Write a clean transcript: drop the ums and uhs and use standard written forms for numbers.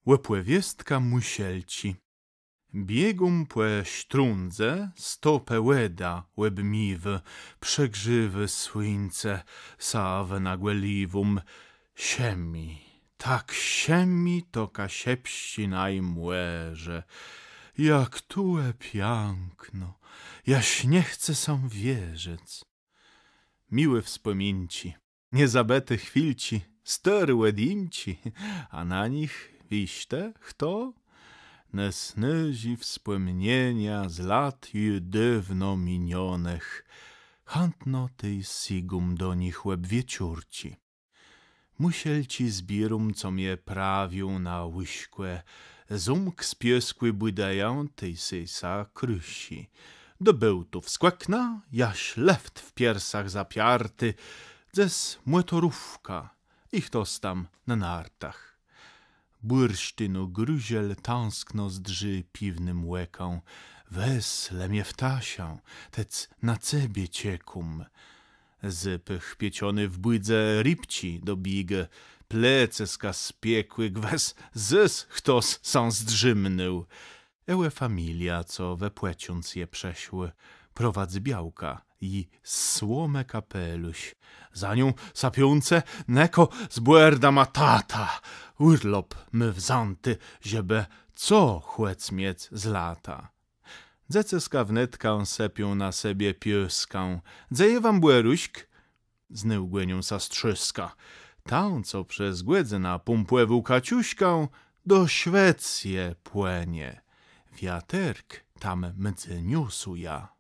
Łepłewiestka musielci. Biegum płe sztrundze, stopę łeda łebmiwy, przegrzywy słońce, sawe nagłeliwum. Siemi, tak siemi to kasiepści najmłerze. Jak tue piękno, jaś nie chcę sam wierzec. Miłe wspominci, niezabete chwilci, stary łedimci, a na nich wiście, kto? Nesnyzi wspomnienia z lat ju dawno minionych, chętno tej sigum do nich łeb wieczórci. Musielci zbirum, co mnie prawił na łyśkłe, zumk z pieskły budają tej sejsa krysi. Do bełtów skłekna, jaś left w piersach zapiarty, zes młotorówka, ich tos tam na nartach. Bursztynu gruziel tąskno z drży piwnym łeką, wesle mnie wtasią, tec na cebie ciekum. Zypych pieciony w bydze ripci dobigę, plece spiekły gwes, zys chtos są zdrzymnył. Ełe familia, co we płeciąc je przeszły, prowadz białka i słome kapeluś. Za nią sapiące neko z błerda ma tata, urlop my wzanty, żeby co chłec miec z lata. Dzece skawnetkę sepią na sobie pieską, dzeje wam błeruśk? Znył głenią sastrzyska. Tą, co przez głędze na pumpłewą kaciuśkę, do Szwecji płenie. Wiaterk tam mdze niósł ja.